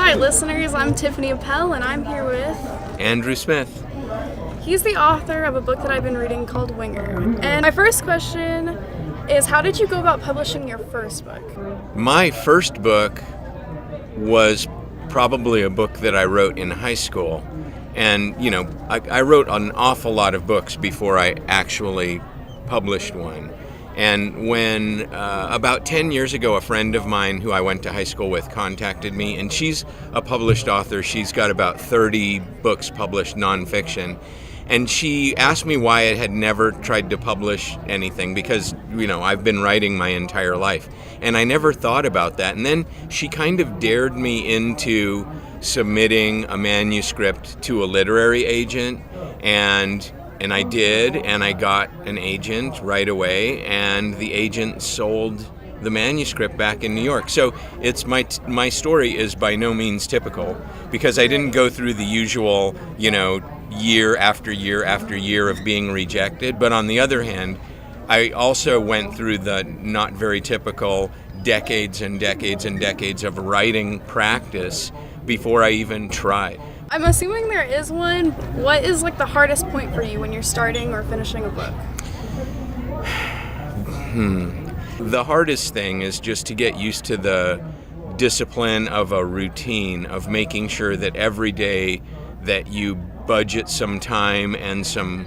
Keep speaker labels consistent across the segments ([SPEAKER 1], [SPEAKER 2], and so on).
[SPEAKER 1] Hi listeners, I'm Tiffany Appel and I'm here with
[SPEAKER 2] Andrew Smith.
[SPEAKER 1] He's the author of a book that I've been reading called Winger. And my first question is, how did you go about publishing your first book?
[SPEAKER 2] My first book was probably a book that I wrote in high school. And, I wrote an awful lot of books before I actually published one. And when about 10 years ago, a friend of mine who I went to high school with contacted me, and she's a published author. She's got about 30 books published, nonfiction. And she asked me why I had never tried to publish anything because, I've been writing my entire life. And I never thought about that. And then she kind of dared me into submitting a manuscript to a literary agent. And I did, and I got an agent right away, and the agent sold the manuscript back in New York. So it's my story is by no means typical because I didn't go through the usual, year after year after year of being rejected. But on the other hand, I also went through the not very typical decades and decades and decades of writing practice before I even tried.
[SPEAKER 1] I'm assuming there is one. What is the hardest point for you when you're starting or finishing a book?
[SPEAKER 2] The hardest thing is just to get used to the discipline of a routine, of making sure that every day that you budget some time and some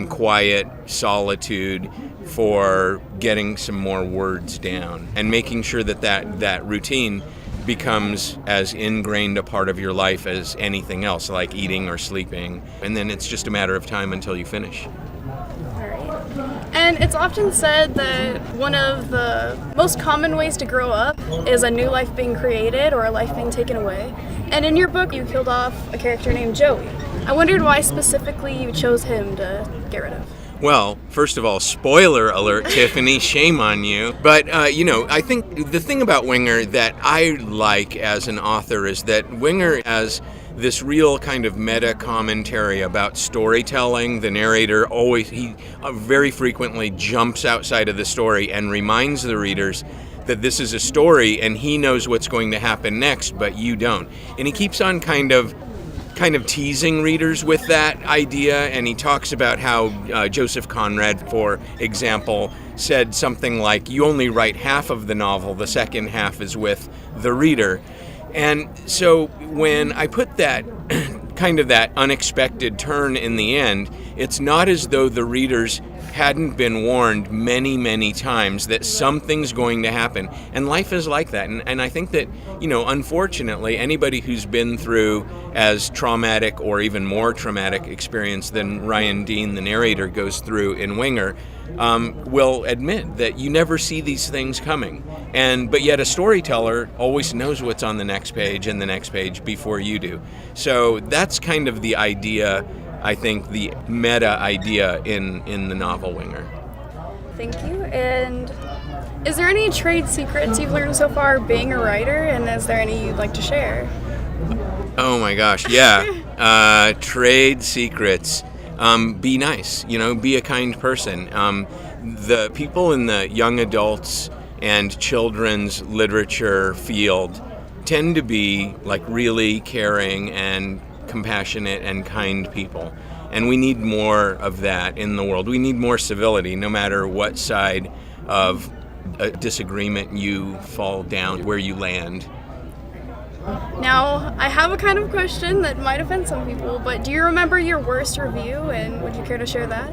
[SPEAKER 2] quiet solitude for getting some more words down, and making sure that routine becomes as ingrained a part of your life as anything else, like eating or sleeping. And then it's just a matter of time until you finish.
[SPEAKER 1] All right. And it's often said that one of the most common ways to grow up is a new life being created or a life being taken away. And in your book, you killed off a character named Joey. I wondered why specifically you chose him to get rid of.
[SPEAKER 2] Well, first of all, spoiler alert, Tiffany, shame on you. But, I think the thing about Winger that I like as an author is that Winger has this real kind of meta commentary about storytelling. The narrator he very frequently jumps outside of the story and reminds the readers that this is a story and he knows what's going to happen next, but you don't. And he keeps on kind of teasing readers with that idea, and he talks about how Joseph Conrad, for example, said something like, you only write half of the novel, the second half is with the reader. And so when I put that kind of that unexpected turn in the end, it's not as though the readers hadn't been warned many, many times that something's going to happen. And life is like that. And I think that, unfortunately, anybody who's been through as traumatic or even more traumatic experience than Ryan Dean, the narrator, goes through in Winger, will admit that you never see these things coming. But yet a storyteller always knows what's on the next page and the next page before you do. So that's kind of the idea, I think, the meta idea in the novel Winger.
[SPEAKER 1] Thank you. And is there any trade secrets you've learned so far being a writer, and is there any you'd like to share?
[SPEAKER 2] Oh my gosh, yeah. Trade secrets. Be nice, be a kind person. The people in the young adults and children's literature field tend to be really caring and compassionate and kind people. And we need more of that in the world. We need more civility, no matter what side of a disagreement you fall down, where you land.
[SPEAKER 1] Now, I have a kind of question that might offend some people, but do you remember your worst review, and would you care to share that?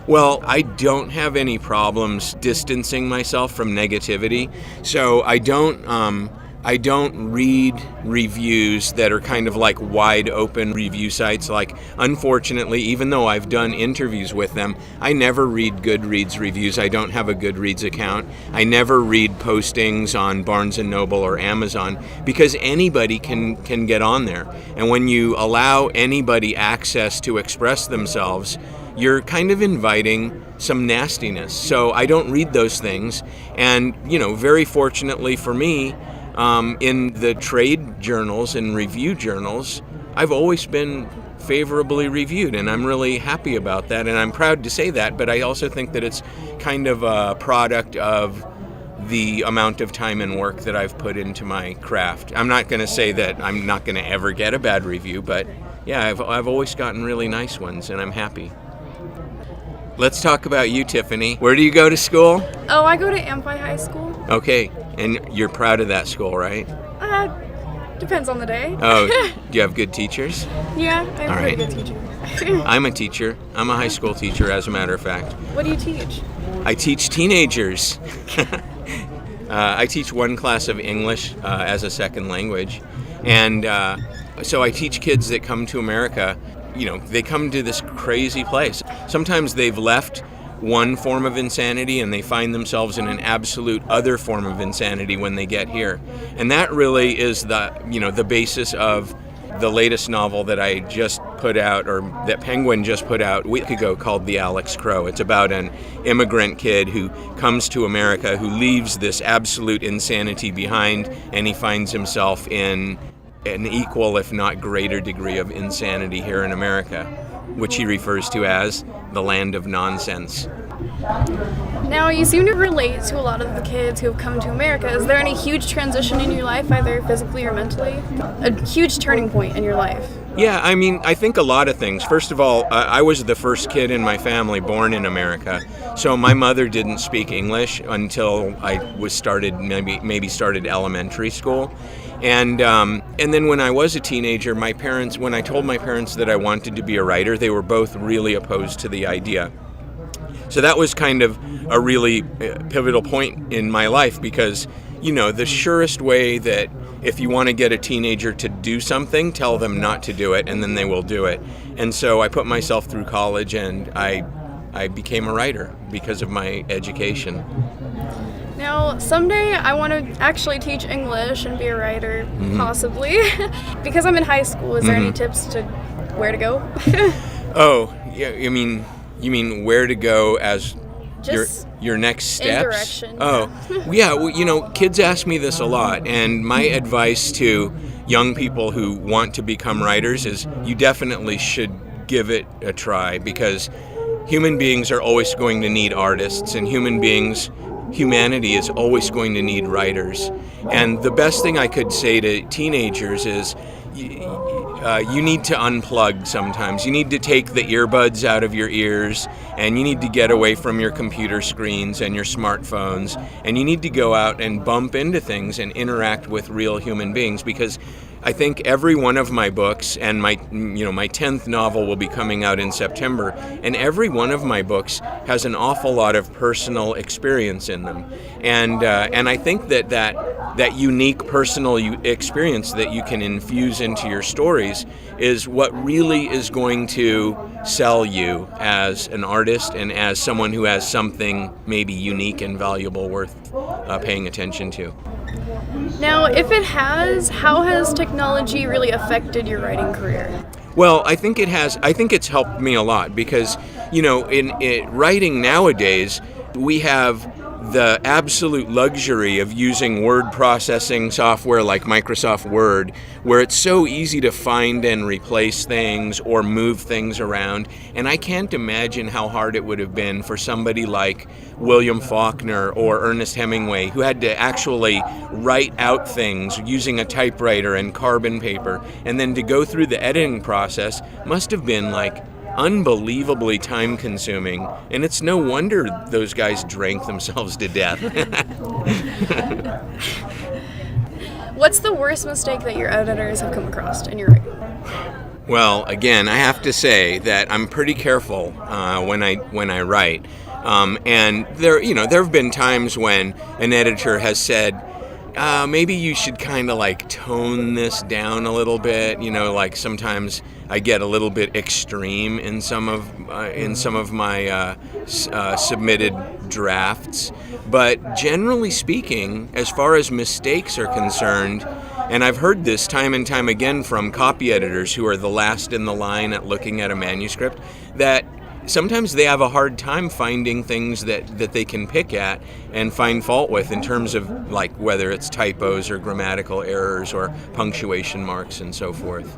[SPEAKER 2] Well, I don't have any problems distancing myself from negativity, so I don't read reviews that are kind of like wide open review sites. Unfortunately, even though I've done interviews with them, I never read Goodreads reviews. I don't have a Goodreads account. I never read postings on Barnes & Noble or Amazon because anybody can get on there. And when you allow anybody access to express themselves, you're kind of inviting some nastiness. So I don't read those things. And, very fortunately for me, in the trade journals and review journals, I've always been favorably reviewed, and I'm really happy about that, and I'm proud to say that, but I also think that it's kind of a product of the amount of time and work that I've put into my craft. I'm not going to say that I'm not going to ever get a bad review, but yeah, I've always gotten really nice ones, and I'm happy. Let's talk about you, Tiffany. Where do you go to school?
[SPEAKER 1] Oh, I go to Amphitheater High School.
[SPEAKER 2] Okay, and you're proud of that school, right?
[SPEAKER 1] Depends on the day.
[SPEAKER 2] Oh, do you have good teachers?
[SPEAKER 1] Yeah, I have
[SPEAKER 2] All
[SPEAKER 1] pretty
[SPEAKER 2] right.
[SPEAKER 1] good teachers.
[SPEAKER 2] I'm a teacher. I'm a high school teacher, as a matter of fact.
[SPEAKER 1] What do you teach?
[SPEAKER 2] I teach teenagers. I teach one class of English as a second language. And so I teach kids that come to America. You know, they come to this crazy place. Sometimes they've left one form of insanity and they find themselves in an absolute other form of insanity when they get here. And that really is the basis of the latest novel that I just put out, or that Penguin just put out a week ago, called The Alex Crow. It's about an immigrant kid who comes to America, who leaves this absolute insanity behind, and he finds himself in an equal, if not greater, degree of insanity here in America, which he refers to as the land of nonsense.
[SPEAKER 1] Now, you seem to relate to a lot of the kids who have come to America. Is there any huge transition in your life, either physically or mentally? A huge turning point in your life?
[SPEAKER 2] Yeah, I mean, I think a lot of things. First of all, I was the first kid in my family born in America, so my mother didn't speak English until I was maybe started elementary school. And then when I was a teenager, when I told my parents that I wanted to be a writer, they were both really opposed to the idea. So that was kind of a really pivotal point in my life, because, you know, the surest way that if you want to get a teenager to do something, tell them not to do it, and then they will do it. And so I put myself through college, and I became a writer because of my education.
[SPEAKER 1] Now, someday I want to actually teach English and be a writer, possibly. Because I'm in high school, is there any tips to where to go?
[SPEAKER 2] Oh, yeah, you mean where to go as
[SPEAKER 1] Just
[SPEAKER 2] your next steps?
[SPEAKER 1] in direction.
[SPEAKER 2] Oh, yeah. Well, you know, kids ask me this a lot, and my advice to young people who want to become writers is you definitely should give it a try, because human beings are always going to need artists, and humanity is always going to need writers. And the best thing I could say to teenagers is you need to unplug sometimes. You need to take the earbuds out of your ears, and you need to get away from your computer screens and your smartphones, and you need to go out and bump into things and interact with real human beings, because I think every one of my books, and my 10th novel will be coming out in September, and every one of my books has an awful lot of personal experience in them. And I think that unique personal experience that you can infuse into your stories is what really is going to sell you as an artist and as someone who has something maybe unique and valuable worth paying attention to.
[SPEAKER 1] Now, if it has, how has technology really affected your writing career?
[SPEAKER 2] Well, I think it has. I think it's helped me a lot, because, you know, in writing nowadays, we have the absolute luxury of using word processing software like Microsoft Word, where it's so easy to find and replace things or move things around. And I can't imagine how hard it would have been for somebody like William Faulkner or Ernest Hemingway, who had to actually write out things using a typewriter and carbon paper, and then to go through the editing process must have been like unbelievably time-consuming, and it's no wonder those guys drank themselves to death.
[SPEAKER 1] What's the worst mistake that your editors have come across in your writing?
[SPEAKER 2] Well, again, I have to say that I'm pretty careful when I write, and there have been times when an editor has said, maybe you should kind of like tone this down a little bit. You know, like sometimes I get a little bit extreme in some of my submitted drafts. But generally speaking, as far as mistakes are concerned, and I've heard this time and time again from copy editors who are the last in the line at looking at a manuscript, that sometimes they have a hard time finding things that they can pick at and find fault with, in terms of like whether it's typos or grammatical errors or punctuation marks and so forth.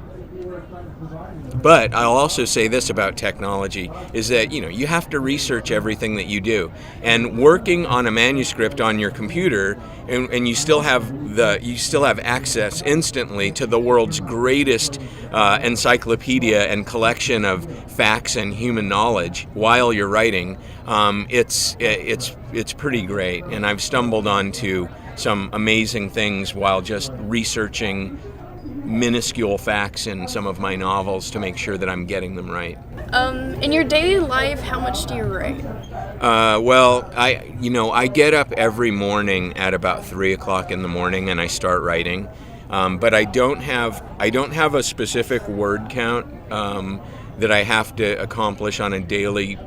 [SPEAKER 2] But I'll also say this about technology is that, you have to research everything that you do. And working on a manuscript on your computer, and you still have access instantly to the world's greatest encyclopedia and collection of facts and human knowledge while you're writing. It's pretty great. And I've stumbled onto some amazing things while just researching minuscule facts in some of my novels to make sure that I'm getting them right.
[SPEAKER 1] In your daily life, how much do you write?
[SPEAKER 2] Well, I get up every morning at about 3 o'clock in the morning and I start writing. But I don't have a specific word count that I have to accomplish on a daily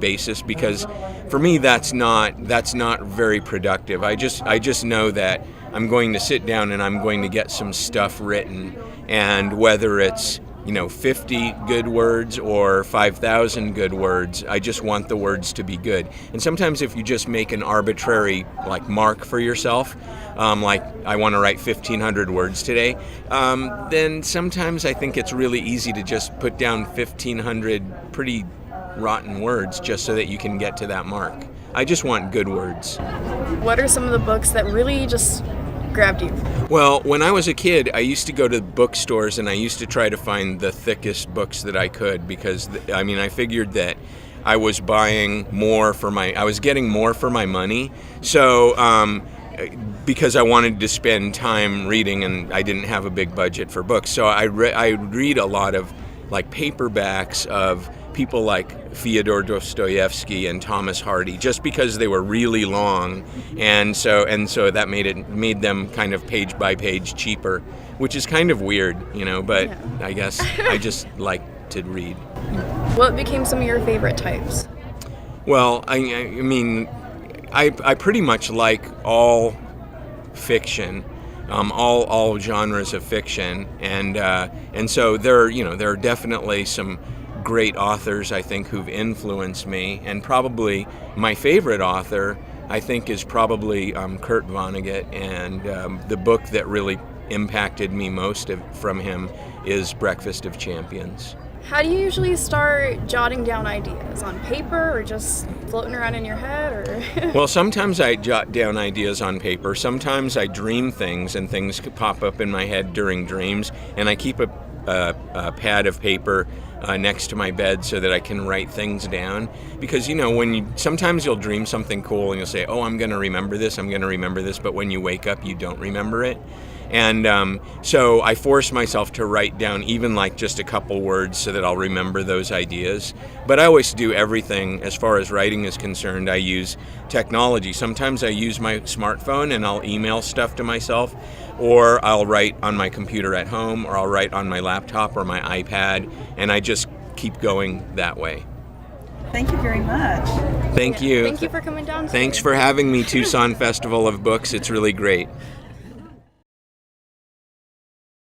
[SPEAKER 2] basis, because for me that's not very productive. I just know that I'm going to sit down and I'm going to get some stuff written, and whether it's 50 good words or 5,000 good words, I just want the words to be good. And sometimes if you just make an arbitrary mark for yourself, like I want to write 1,500 words today, then sometimes I think it's really easy to just put down 1,500 pretty rotten words just so that you can get to that mark. I just want good words.
[SPEAKER 1] What are some of the books that really just grabbed you?
[SPEAKER 2] Well, when I was a kid, I used to go to bookstores and I used to try to find the thickest books that I could, because I figured that I was getting more for my money. So because I wanted to spend time reading and I didn't have a big budget for books, so I read a lot of paperbacks of people like Fyodor Dostoevsky and Thomas Hardy, just because they were really long, and so that made them kind of page by page cheaper, which is kind of weird, But yeah. I guess I just like to read.
[SPEAKER 1] What became some of your favorite types?
[SPEAKER 2] Well, I pretty much like all fiction, all genres of fiction, and so there are definitely some great authors, I think, who've influenced me, and probably my favorite author, I think, is probably Kurt Vonnegut, and the book that really impacted me most from him is Breakfast of Champions.
[SPEAKER 1] How do you usually start jotting down ideas? On paper or just floating around in your head? Or
[SPEAKER 2] Well, sometimes I jot down ideas on paper. Sometimes I dream things, and things could pop up in my head during dreams, and I keep a pad of paper next to my bed so that I can write things down, because sometimes you'll dream something cool and you'll say, oh, I'm going to remember this, but when you wake up you don't remember it. And so I force myself to write down even just a couple words so that I'll remember those ideas. But I always do everything, as far as writing is concerned, I use technology. Sometimes I use my smartphone and I'll email stuff to myself, or I'll write on my computer at home, or I'll write on my laptop or my iPad, and I just keep going that way.
[SPEAKER 3] Thank you very much.
[SPEAKER 2] Thank you.
[SPEAKER 1] Thank you for coming down today.
[SPEAKER 2] Thanks for having me, Tucson Festival of Books. It's really great.